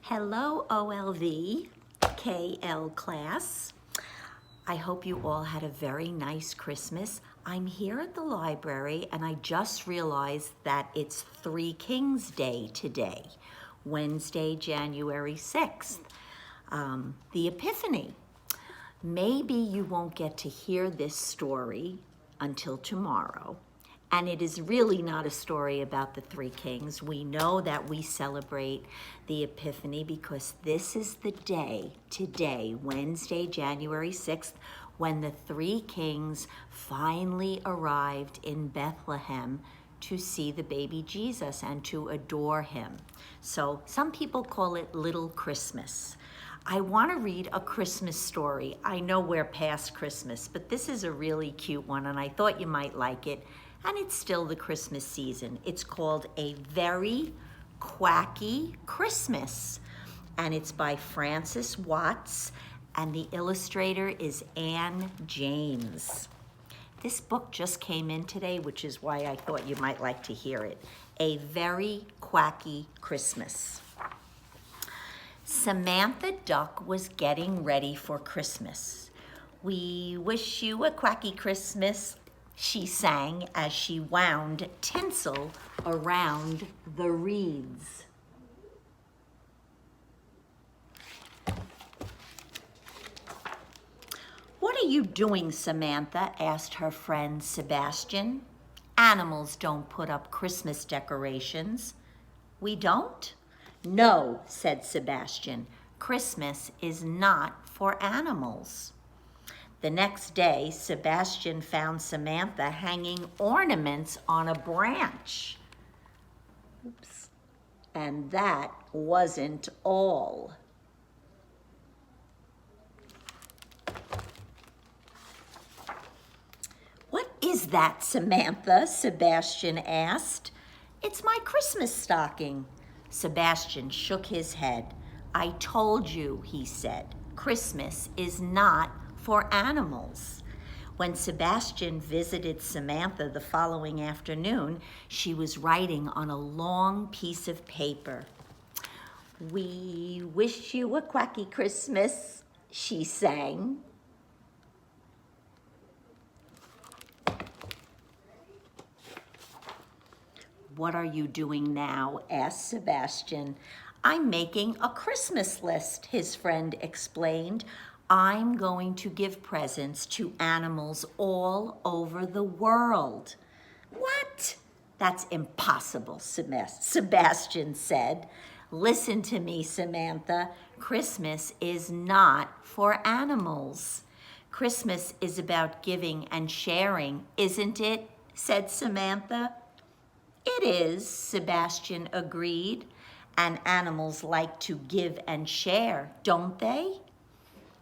Hello, OLV, KL class. I hope you all had a very nice Christmas. I'm here at the library and I just realized that it's Three Kings Day today, Wednesday, January 6th, the Epiphany. Maybe you won't get to hear this story until tomorrow. And it is really not a story about the three kings. We know that we celebrate the Epiphany because this is the day, today, Wednesday, January 6th, when the three kings finally arrived in Bethlehem to see the baby Jesus and to adore him. So some people call it Little Christmas. I want to read a Christmas story. I know we're past Christmas, but this is a really cute one and I thought you might like it. And it's still the Christmas season. It's called A Very Quacky Christmas. And it's by Francis Watts, and the illustrator is Anne James. This book just came in today, which is why I thought you might like to hear it. A Very Quacky Christmas. Samantha Duck was getting ready for Christmas. We wish you a quacky Christmas, she sang as she wound tinsel around the wreaths. What are you doing, Samantha? Asked her friend Sebastian. Animals don't put up Christmas decorations. We don't? No, said Sebastian. Christmas is not for animals. The next day, Sebastian found Samantha hanging ornaments on a branch. Oops. And that wasn't all. What is that, Samantha? Sebastian asked. It's my Christmas stocking. Sebastian shook his head. I told you, he said, Christmas is not for animals. When Sebastian visited Samantha the following afternoon, she was writing on a long piece of paper. We wish you a quacky Christmas, she sang. What are you doing now? Asked Sebastian. I'm making a Christmas list, his friend explained. I'm going to give presents to animals all over the world. What? That's impossible, Sebastian said. Listen to me, Samantha. Christmas is not for animals. Christmas is about giving and sharing, isn't it? Said Samantha. It is, Sebastian agreed. And animals like to give and share, don't they?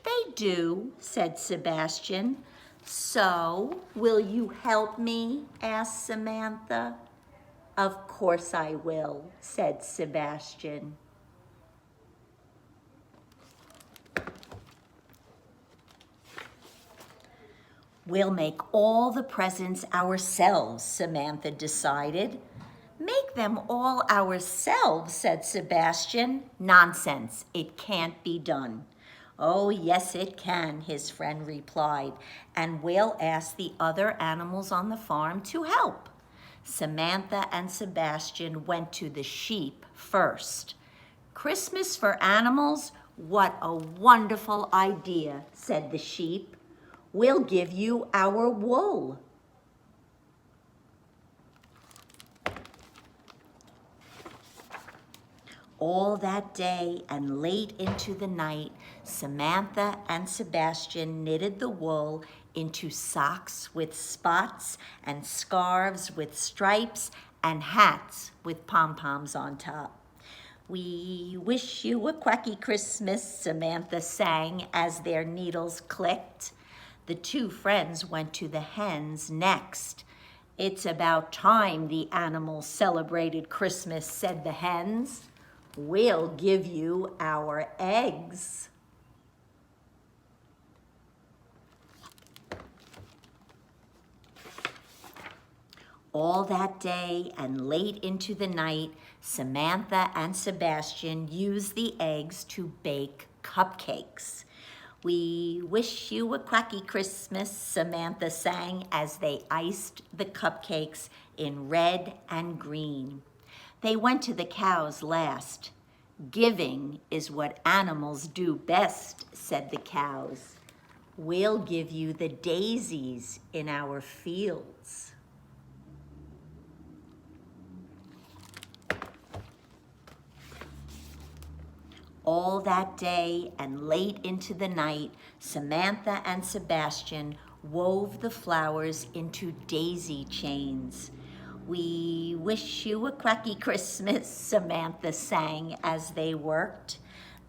They do, said Sebastian. So, will you help me? Asked Samantha. Of course I will, said Sebastian. We'll make all the presents ourselves, Samantha decided. Make them all ourselves, said Sebastian. Nonsense, it can't be done. Oh, yes, it can, his friend replied, and we'll ask the other animals on the farm to help. Samantha and Sebastian went to the sheep first. Christmas for animals? What a wonderful idea, said the sheep. We'll give you our wool. All that day and late into the night, Samantha and Sebastian knitted the wool into socks with spots and scarves with stripes and hats with pom-poms on top. We wish you a quacky Christmas, Samantha sang as their needles clicked. The two friends went to the hens next. It's about time the animals celebrated Christmas, said the hens. We'll give you our eggs. All that day and late into the night, Samantha and Sebastian used the eggs to bake cupcakes. We wish you a quacky Christmas, Samantha sang as they iced the cupcakes in red and green. They went to the cows last. Giving is what animals do best, said the cows. We'll give you the daisies in our fields. All that day and late into the night, Samantha and Sebastian wove the flowers into daisy chains. We wish you a quacky Christmas, Samantha sang as they worked.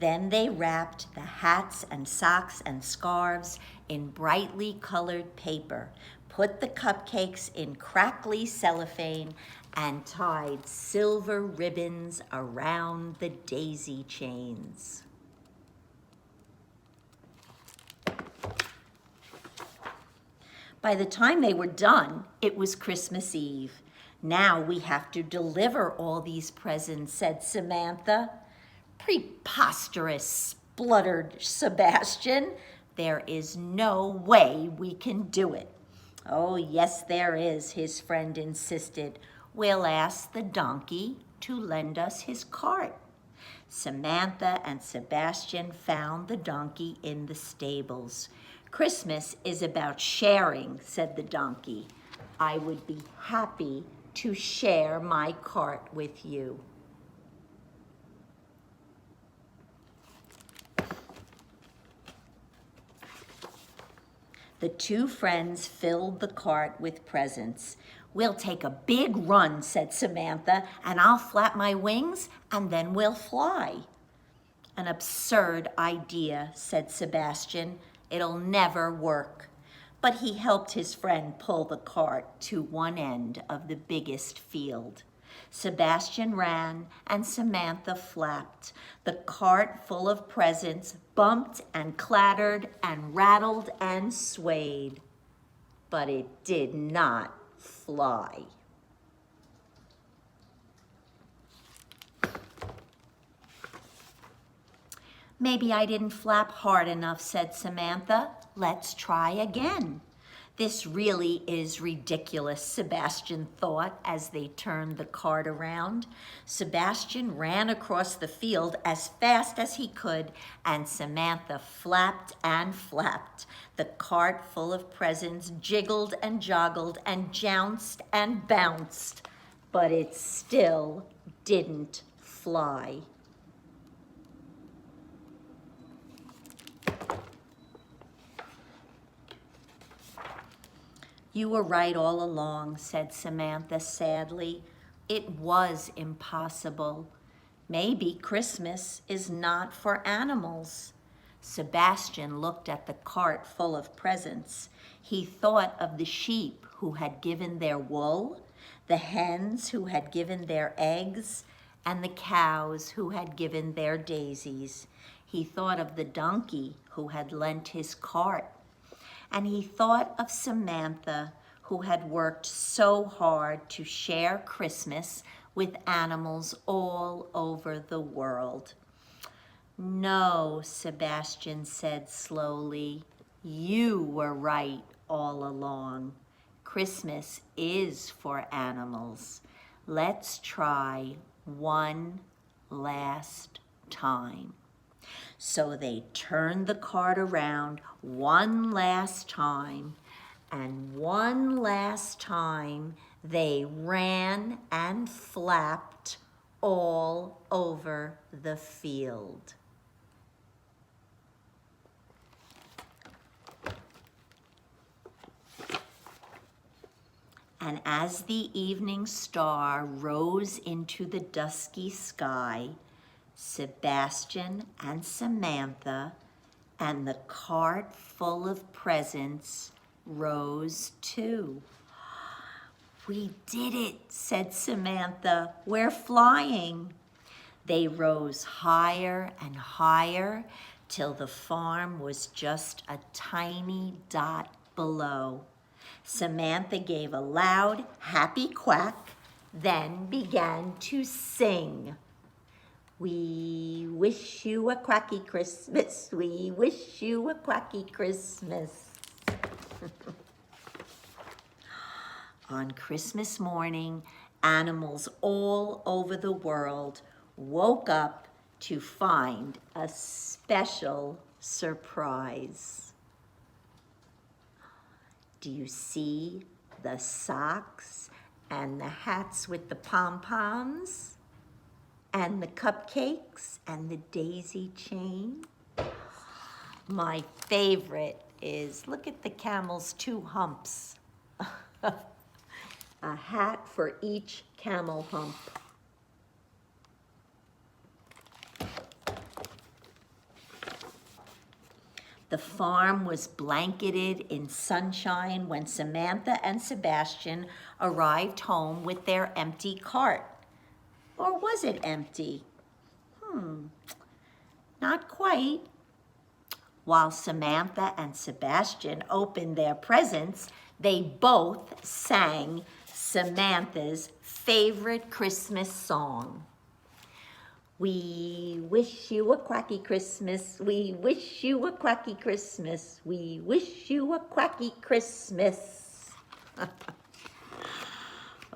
Then they wrapped the hats and socks and scarves in brightly colored paper, put the cupcakes in crackly cellophane, and tied silver ribbons around the daisy chains. By the time they were done, it was Christmas Eve. Now we have to deliver all these presents, said Samantha. Preposterous, spluttered Sebastian. There is no way we can do it. Oh, yes, there is, his friend insisted. We'll ask the donkey to lend us his cart. Samantha and Sebastian found the donkey in the stables. Christmas is about sharing, said the donkey. I would be happy to share my cart with you. The two friends filled the cart with presents. We'll take a big run, said Samantha, and I'll flap my wings and then we'll fly. An absurd idea, said Sebastian. It'll never work. But he helped his friend pull the cart to one end of the biggest field. Sebastian ran and Samantha flapped. The cart full of presents bumped and clattered and rattled and swayed. But it did not fly. Maybe I didn't flap hard enough, said Samantha. Let's try again. This really is ridiculous, Sebastian thought as they turned the cart around. Sebastian ran across the field as fast as he could, and Samantha flapped and flapped. The cart full of presents jiggled and joggled and jounced and bounced, but it still didn't fly. You were right all along, said Samantha sadly. It was impossible. Maybe Christmas is not for animals. Sebastian looked at the cart full of presents. He thought of the sheep who had given their wool, the hens who had given their eggs, and the cows who had given their daisies. He thought of the donkey who had lent his cart. And he thought of Samantha, who had worked so hard to share Christmas with animals all over the world. No, Sebastian said slowly, you were right all along. Christmas is for animals. Let's try one last time. So they turned the cart around one last time, and one last time they ran and flapped all over the field. And as the evening star rose into the dusky sky, Sebastian and Samantha and the cart full of presents rose too. We did it, said Samantha. We're flying. They rose higher and higher till the farm was just a tiny dot below. Samantha gave a loud, happy quack, then began to sing. We wish you a quacky Christmas. We wish you a quacky Christmas. On Christmas morning, animals all over the world woke up to find a special surprise. Do you see the socks and the hats with the pom-poms and the cupcakes and the daisy chain? My favorite is, look at the camel's 2 humps. A hat for each camel hump. The farm was blanketed in sunshine when Samantha and Sebastian arrived home with their empty cart. Or was it empty? Not quite. While Samantha and Sebastian opened their presents, they both sang Samantha's favorite Christmas song. We wish you a quacky Christmas. We wish you a quacky Christmas. We wish you a quacky Christmas.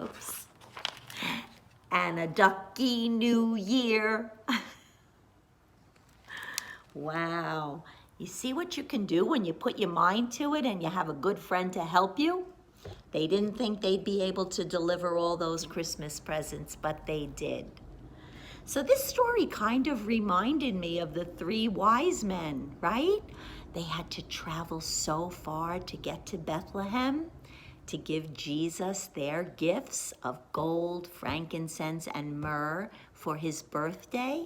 Oops. And a ducky New Year. Wow. You see what you can do when you put your mind to it and you have a good friend to help you? They didn't think they'd be able to deliver all those Christmas presents, but they did. So this story kind of reminded me of the 3 wise men, right? They had to travel so far to get to Bethlehem to give Jesus their gifts of gold, frankincense, and myrrh for his birthday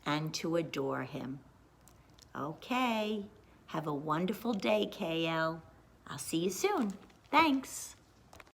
and to adore him. Okay, have a wonderful day, KL. I'll see you soon. Thanks.